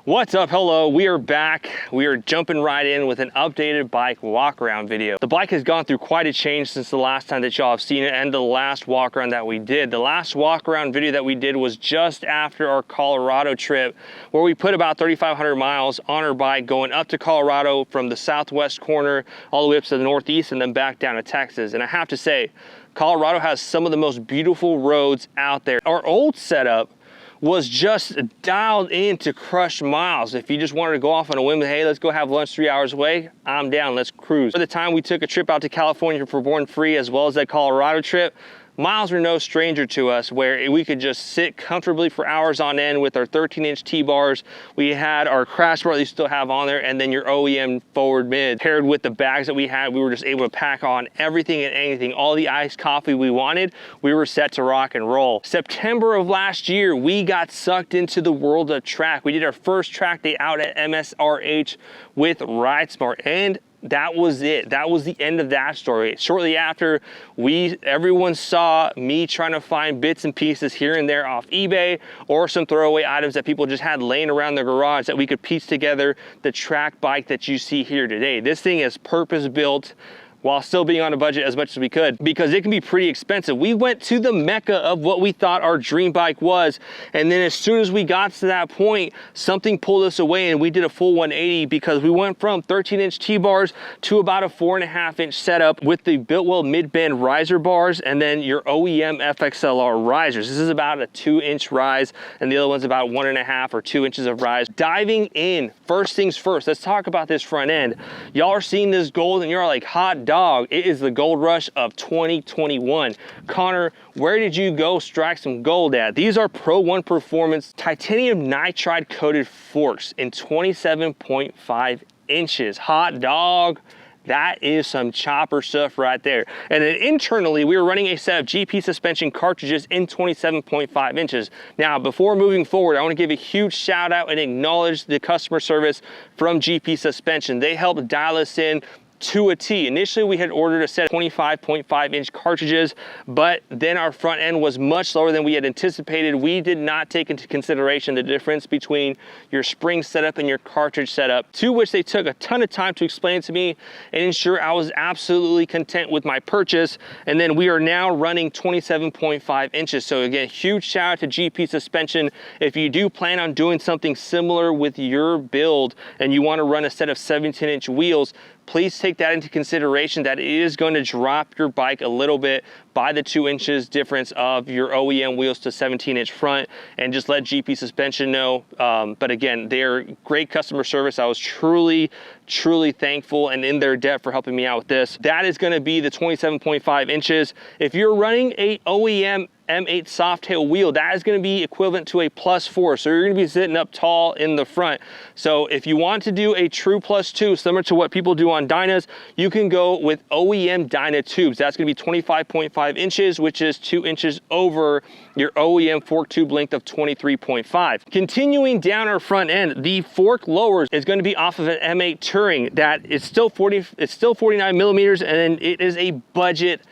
What's up? Hello, we are back. We are jumping right in with an updated bike walk around video. The bike has gone through quite a change since the last time that y'all have seen it and the last walk around that we did. The last walk around video that we did was just after our Colorado trip, where we put about 3,500 miles on our bike going up to Colorado from the southwest corner all the way up to the northeast and then back down to Texas. And I have to say, Colorado has some of the most beautiful roads out there. Our old setup was just dialed in to crush miles. If you just wanted to go off on a whim, hey, let's go have lunch 3 hours away, I'm down, let's cruise. By the time we took a trip out to California for Born Free, as well as that Colorado trip, miles were no stranger to us, where we could just sit comfortably for hours on end with our 13-inch T-bars. We had our crash bar that you still have on there, and then your OEM forward mid. Paired with the bags that we had, we were just able to pack on everything and anything. All the iced coffee we wanted, we were set to rock and roll. September of last year, we got sucked into the world of track. We did our first track day out at MSRH with RideSmart, and that was it. That was the end of that story. Shortly after, everyone saw me trying to find bits and pieces here and there off eBay, or some throwaway items that people just had laying around their garage that we could piece together the track bike that you see here today. This thing is purpose built while still being on a budget as much as we could, because it can be pretty expensive. We went to the mecca of what we thought our dream bike was, and then as soon as we got to that point, something pulled us away and we did a full 180, because we went from 13-inch T-bars to about a 4.5-inch setup with the Biltwell Midbend riser bars and then your OEM FXLR risers. This is about a 2-inch rise and the other one's about 1.5 or 2 inches of rise. Diving in, first things first, let's talk about this front end. Y'all are seeing this gold and you're like, hot dog, it is the gold rush of 2021. Connor, where did you go strike some gold at? These are Pro 1 Performance titanium nitride coated forks in 27.5 inches. Hot dog. That is some chopper stuff right there. And then internally, we were running a set of GP suspension cartridges in 27.5 inches. Now, before moving forward, I want to give a huge shout out and acknowledge the customer service from GP Suspension. They helped dial us in to a T. Initially, we had ordered a set of 25.5 inch cartridges, but then our front end was much lower than we had anticipated. We did not take into consideration the difference between your spring setup and your cartridge setup, to which they took a ton of time to explain it to me and ensure I was absolutely content with my purchase. And then we are now running 27.5 inches. So again, huge shout out to GP Suspension. If you do plan on doing something similar with your build and you want to run a set of 17-inch wheels, please take that into consideration, that it is going to drop your bike a little bit by the 2 inches difference of your OEM wheels to 17-inch front, and just let GP Suspension know. But again, they're great customer service. I was truly thankful and in their debt for helping me out with this. That is going to be the 27.5 inches. If you're running a OEM M8 Softail wheel, that is going to be equivalent to a +4, so you're going to be sitting up tall in the front. So if you want to do a true +2, similar to what people do on Dynas, you can go with OEM Dyna tubes. That's going to be 25.5 inches, which is 2 inches over your OEM fork tube length of 23.5. Continuing down our front end, the fork lowers is going to be off of an M8 Touring. That is still 49 millimeters, and it is a budget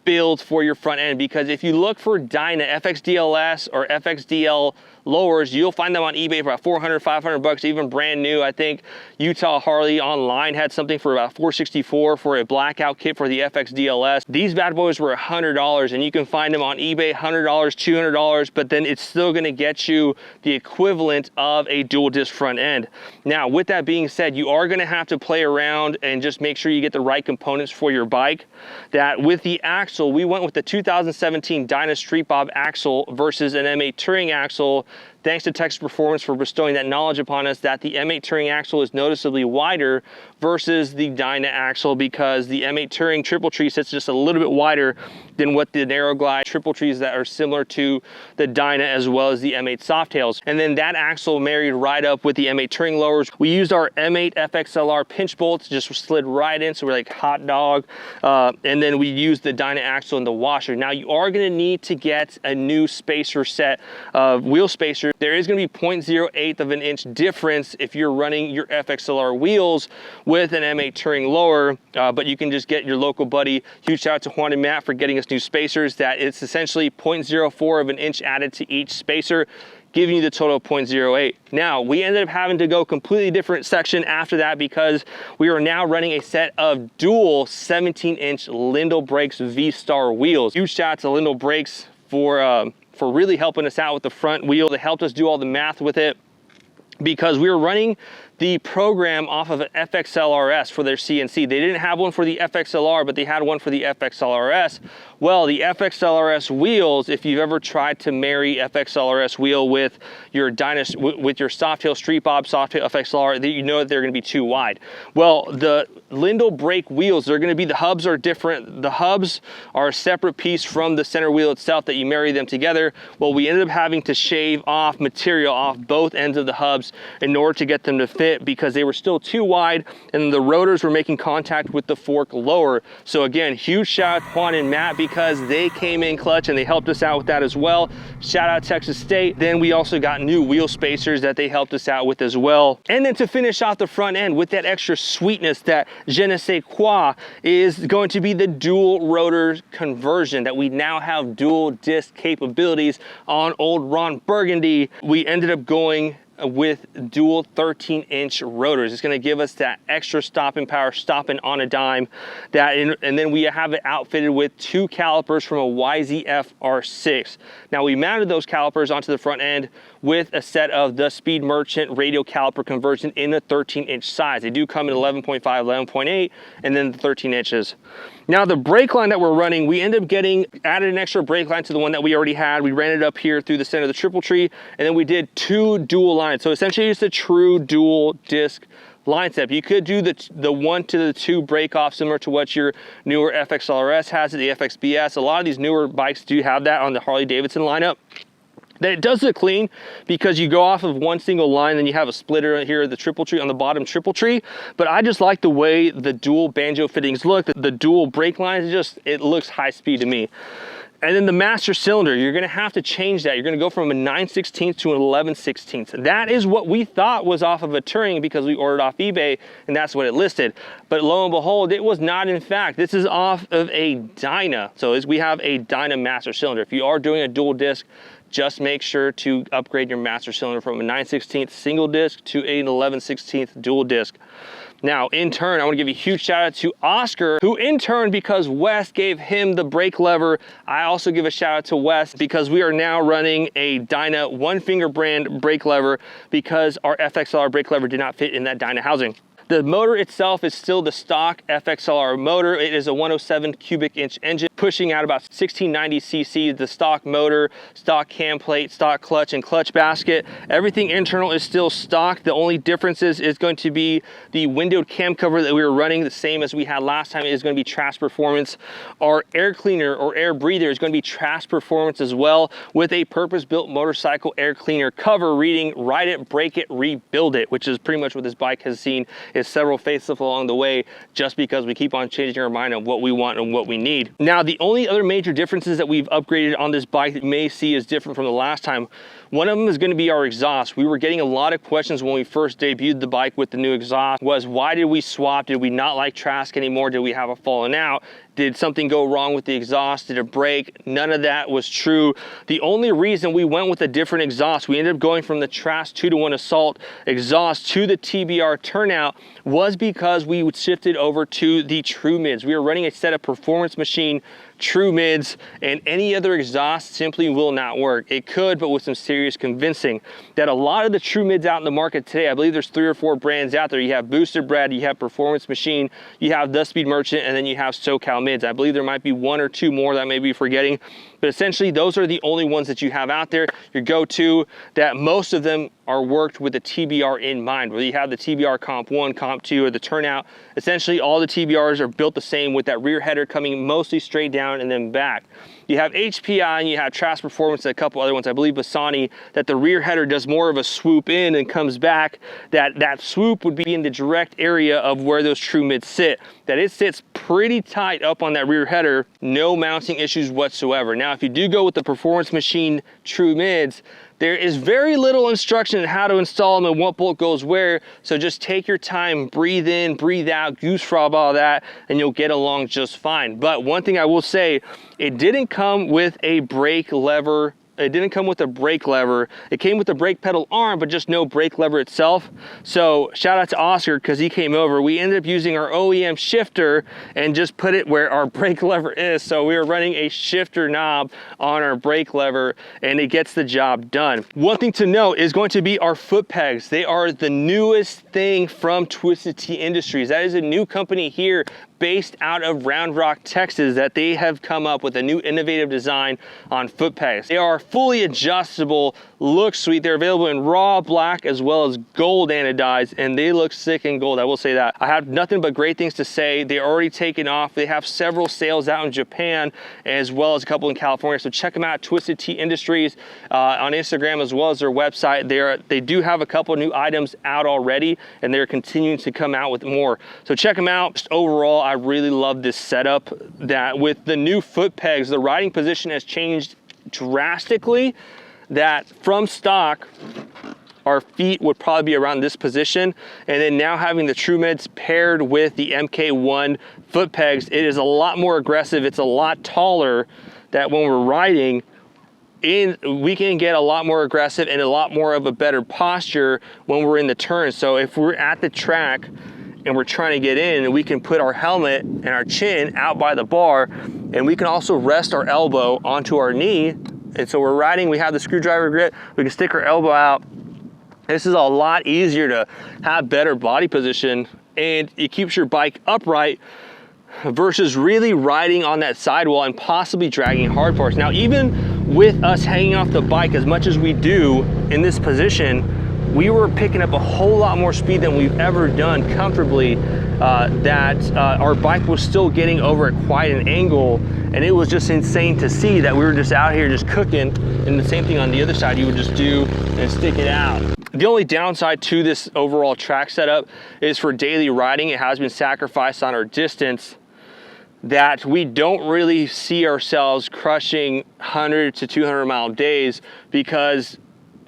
build for your front end, because if you look for Dyna FXDLS or FXDL lowers, you'll find them on eBay for about 400, 500 bucks, even brand new. I think Utah Harley online had something for about $464 for a blackout kit for the FXDLS. These bad boys were $100, and you can find them on eBay, $100, $200, but then it's still gonna get you the equivalent of a dual disc front end. Now, with that being said, you are gonna have to play around and just make sure you get the right components for your bike. That with the axle, we went with the 2017 Dyna Street Bob axle versus an M8 Touring axle. Thanks to Texas Performance for bestowing that knowledge upon us, that the M8 Touring axle is noticeably wider versus the Dyna axle, because the M8 Touring triple tree sits just a little bit wider than what the narrow glide triple trees that are similar to the Dyna, as well as the M8 Softails. And then that axle married right up with the M8 Touring lowers. We used our M8 FXLR pinch bolts, just slid right in, so we're like hot dog. And then we used the Dyna axle in the washer. Now you are gonna need to get a new spacer set of wheel spacers. There is gonna be 0.08 of an inch difference if you're running your FXLR wheels with an M8 Touring lower, but you can just get your local buddy. Huge shout out to Juan and Matt for getting us new spacers. That it's essentially 0.04 of an inch added to each spacer. giving you the total of 0.08. Now, we ended up having to go completely different section after that because we are now running a set of dual 17-inch Lyndall Brakes V-Star wheels. Huge shout out to Lyndall Brakes for really helping us out with the front wheel. They helped us do all the math with it because we were running the program off of an FXLRS for their CNC. They didn't have one for the FXLR, but they had one for the FXLRS. Well, the FXLRS wheels, if you've ever tried to marry FXLRS wheel with your Dyna, with your Softail Street Bob, Softail FXLR, you know that they're gonna be too wide. Well, the Lyndall brake wheels, they're gonna be, the hubs are different. The hubs are a separate piece from the center wheel itself that you marry them together. Well, we ended up having to shave off material off both ends of the hubs in order to get them to fit because they were still too wide and the rotors were making contact with the fork lower. So again, huge shout out Juan and Matt because they came in clutch and they helped us out with that as well. Shout out Texas State. Then we also got new wheel spacers that they helped us out with as well. And then to finish off the front end with that extra sweetness, that je ne sais quoi, is going to be the dual rotor conversion, that we now have dual disc capabilities on old Ron Burgundy. We ended up going with dual 13-inch rotors. It's going to give us that extra stopping power, stopping on a dime. And then we have it outfitted with 2 calipers from a YZF R6. Now we mounted those calipers onto the front end with a set of the Speed Merchant radial caliper conversion in a 13-inch size. They do come in 11.5, 11.8, and then the 13 inches. Now the brake line that we're running, we end up added an extra brake line to the one that we already had. We ran it up here through the center of the triple tree, and then we did 2 dual lines. So essentially it's a true dual disc line setup. You could do the 1 to the 2 break off, similar to what your newer FXLRS has, the FXBS. A lot of these newer bikes do have that on the Harley Davidson lineup. It does look clean because you go off of one single line, then you have a splitter here, the triple tree on the bottom triple tree. But I just like the way the dual banjo fittings look. The dual brake lines, it looks high speed to me. And then the master cylinder, you're gonna have to change that. You're gonna go from a 9/16 to an 11/16. That is what we thought was off of a Touring because we ordered off eBay and that's what it listed. But lo and behold, it was not in fact. This is off of a Dyna. So we have a Dyna master cylinder. If you are doing a dual disc, just make sure to upgrade your master cylinder from a 9/16 single disc to an 11/16 dual disc. Now, in turn, I want to give a huge shout out to Oscar, who in turn, because Wes gave him the brake lever, I also give a shout out to Wes because we are now running a Dyna one finger brand brake lever because our FXLR brake lever did not fit in that Dyna housing. The motor itself is still the stock FXLR motor. It is a 107 cubic inch engine pushing out about 1690 cc. The stock motor, stock cam plate, stock clutch, and clutch basket. Everything internal is still stock. The only difference is going to be the windowed cam cover that we were running, the same as we had last time. It is going to be Trask Performance. Our air cleaner or air breather is going to be Trask Performance as well, with a purpose-built motorcycle air cleaner cover reading "Ride it, break it, rebuild it," which is pretty much what this bike has seen. Is several facelifts along the way, just because we keep on changing our mind on what we want and what we need. Now, the only other major differences that we've upgraded on this bike that you may see is different from the last time. One of them is going to be our exhaust. We were getting a lot of questions when we first debuted the bike with the new exhaust. Was why did we swap? Did we not like Trask anymore? Did we have a falling out? Did something go wrong with the exhaust? Did it break? None of that was true. The only reason we went with a different exhaust, we ended up going from the Trask 2-to-1 Assault exhaust to the TBR Turnout, was because we shifted over to the True Mids. We were running a set of Performance Machine True Mids, and any other exhaust simply will not work. It could, but with some serious convincing. That a lot of the True Mids out in the market today, I believe there's 3 or 4 brands out there. You have Boosted Bread, you have Performance Machine, you have The Speed Merchant, and then you have SoCal Mids. I believe there might be 1 or 2 more that I may be forgetting, but essentially those are the only ones that you have out there. Your go-to, that most of them are worked with the TBR in mind. Whether you have the TBR Comp 1, Comp 2, or the Turnout, essentially all the TBRs are built the same, with that rear header coming mostly straight down and then back. You have HPI and you have Trask Performance and a couple other ones, I believe Bassani, that the rear header does more of a swoop in and comes back. That swoop would be in the direct area of where those True Mids sit. That it sits pretty tight up on that rear header, no mounting issues whatsoever. Now, if you do go with the Performance Machine True Mids, there is very little instruction on how to install them and what bolt goes where, so just take your time, breathe in, breathe out, goose frog all that, and you'll get along just fine. But one thing I will say, it didn't come with a brake lever It didn't come with a brake lever. It came with the brake pedal arm, but just no brake lever itself. So shout out to Oscar because he came over. We ended up using our OEM shifter and just put it where our brake lever is. So we were running a shifter knob on our brake lever and it gets the job done. One thing to note is going to be our foot pegs. They are the newest thing from Twisted Tea Industries. That is a new company here based out of Round Rock, Texas, that they have come up with a new innovative design on foot pegs. They are fully adjustable, look sweet. They're available in raw, black, as well as gold anodized, and they look sick in gold. I will say that. I have nothing but great things to say. They're already taken off. They have several sales out in Japan, as well as a couple in California. So check them out, Twisted Tea Industries, on Instagram, as well as their website. They do have a couple new items out already, and they're continuing to come out with more. So check them out. Just overall, I really love this setup. That with the new foot pegs, the riding position has changed drastically. That from stock, our feet would probably be around this position, and then now having the True Mids paired with the MK1 foot pegs, it is a lot more aggressive. It's a lot taller. That when we're riding, we can get a lot more aggressive and a lot more of a better posture when we're in the turn. So if we're at the track and we're trying to get in, we can put our helmet and our chin out by the bar, and we can also rest our elbow onto our knee. And so we're riding, we have the screwdriver grip, we can stick our elbow out. This is a lot easier to have better body position, and it keeps your bike upright versus really riding on that sidewall and possibly dragging hard parts. Now, even with us hanging off the bike as much as we do in this position, we were picking up a whole lot more speed than we've ever done comfortably, our bike was still getting over at quite an angle, and it was just insane to see that we were just out here just cooking, and the same thing on the other side you would just do and stick it out. The only downside to this overall track setup is for daily riding. It has been sacrificed on our distance, that we don't really see ourselves crushing 100 to 200 mile days, because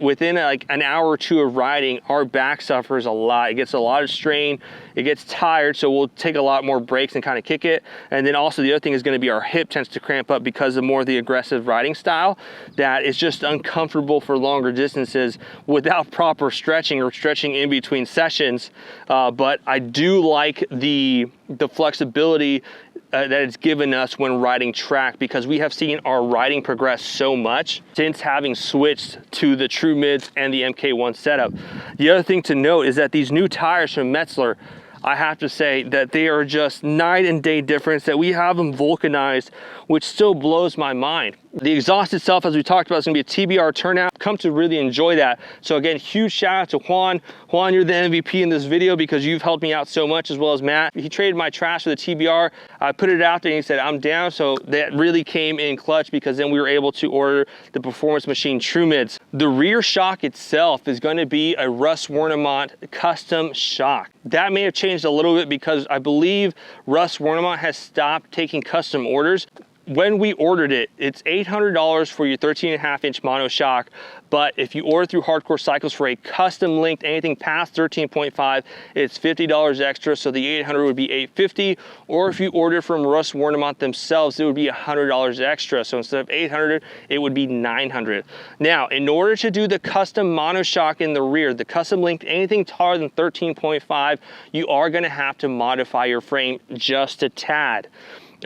within like an hour or two of riding, our back suffers a lot. It gets a lot of strain, it gets tired, so we'll take a lot more breaks and kind of kick it. And then also the other thing is going to be our hip tends to cramp up because of more of the aggressive riding style, that is just uncomfortable for longer distances without proper stretching or stretching in between sessions. But I do like the flexibility that it's given us when riding track, because we have seen our riding progress so much since having switched to the True Mids and the MK1 setup. The other thing to note is that these new tires from Metzeler, I have to say that they are just night and day difference, that we have them vulcanized, which still blows my mind. The exhaust itself, as we talked about, is gonna be a TBR Turnout. Come to really enjoy that. So again, huge shout out to Juan. Juan, you're the MVP in this video because you've helped me out so much, as well as Matt. He traded my Trask for the TBR. I put it out there and he said, I'm down. So that really came in clutch, because then we were able to order the Performance Machine True Mids. The rear shock itself is going to be a Russ Warnemont custom shock. That may have changed a little bit because I believe Russ Warnemont has stopped taking custom orders. When we ordered it, it's $800 for your 13.5-inch monoshock, but if you order through Hardcore Cycles for a custom linked anything past 13.5, it's $50 extra, so the 800 would be $850, or if you order from Russ Warnemont themselves, it would be $100 extra, so instead of $800, it would be $900. Now, in order to do the custom monoshock in the rear, the custom linked anything taller than 13.5, you are gonna have to modify your frame just a tad.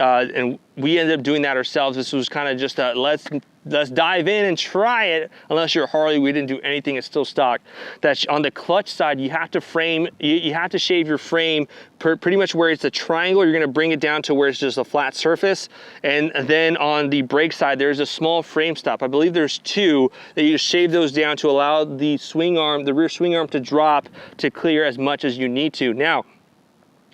And we ended up doing that ourselves. This was kind of just a let's dive in and try it. Unless you're a Harley, we didn't do anything, it's still stock. That's on the clutch side, you have to frame, you have to shave your frame pretty much where it's a triangle. You're gonna bring it down to where it's just a flat surface. And then on the brake side, there's a small frame stop. I believe there's two that you just shave those down to allow the swing arm, the rear swing arm, to drop to clear as much as you need to. Now,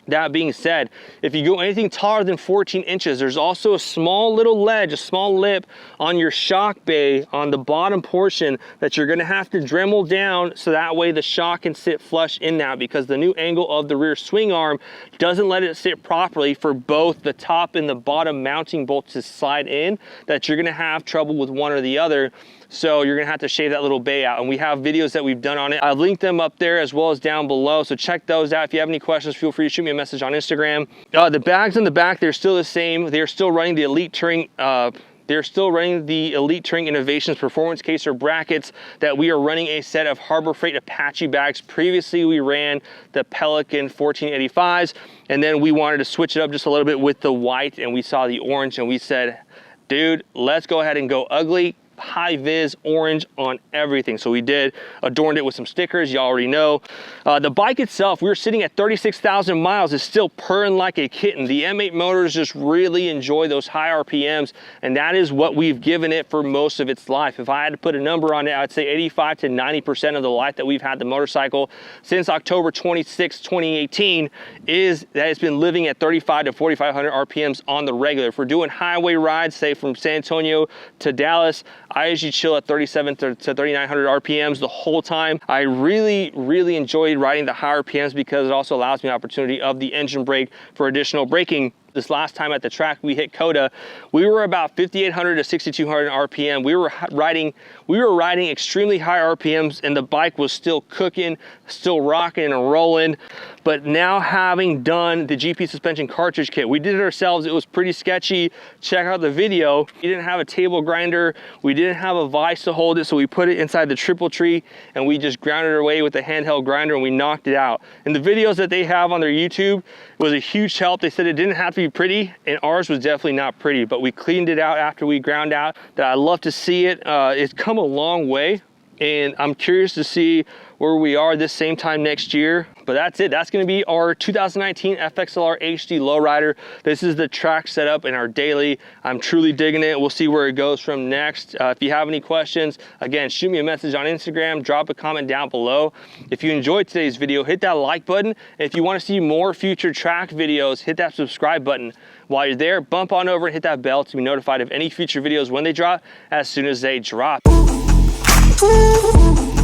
that being said, if you go anything taller than 14 inches, there's also a small little ledge, a small lip on your shock bay on the bottom portion that you're gonna have to Dremel down, so that way the shock can sit flush in that, because the new angle of the rear swing arm doesn't let it sit properly for both the top and the bottom mounting bolts to slide in, that you're gonna have trouble with one or the other. So you're gonna have to shave that little bay out, and we have videos that we've done on it. I've linked them up there as well as down below, so check those out. If you have any questions, feel free to shoot me a message on Instagram. The bags in the back, they're still the same. They're still running the Elite Touring They're still running the Elite Touring Innovations Performance Case or brackets that we are running a set of Harbor Freight Apache bags. Previously, we ran the Pelican 1485s, and then we wanted to switch it up just a little bit with the white, and we saw the orange, and we said, dude, let's go ahead and go ugly. High vis orange on everything. So we did, adorned it with some stickers, you already know. The bike itself, we were sitting at 36,000 miles, is still purring like a kitten. The M8 motors just really enjoy those high RPMs, and that is what we've given it for most of its life. If I had to put a number on it, I'd say 85 to 90% of the life that we've had the motorcycle since October 26, 2018 is that it's been living at 35 to 4,500 RPMs on the regular. If we're doing highway rides, say from San Antonio to Dallas, I usually chill at 37 to 3,900 RPMs the whole time. I really enjoyed riding the high RPMs because it also allows me an opportunity of the engine brake for additional braking. This last time at the track we hit Coda, we were about 5,800 to 6,200 RPM. We were riding extremely high RPMs, and the bike was still cooking, still rocking and rolling. But now, having done the GP suspension cartridge kit, we did it ourselves. It was pretty sketchy. Check out the video. We didn't have a table grinder. We didn't have a vise to hold it, so we put it inside the triple tree and we just ground it away with a handheld grinder and we knocked it out. And the videos that they have on their YouTube was a huge help. They said it didn't have to be pretty, and ours was definitely not pretty, but we cleaned it out after we ground out. That I love to see it. It's come a long way, and I'm curious to see where we are this same time next year. But that's it. That's going to be our 2019 FXLR HD Lowrider. This is the track setup in our daily. I'm truly digging it. We'll see where it goes from next. If you have any questions, again, shoot me a message on Instagram, drop a comment down below. If you enjoyed today's video, hit that like button. And if you want to see more future track videos, hit that subscribe button. While you're there, bump on over and hit that bell to be notified of any future videos when they drop, as soon as they drop. Woo!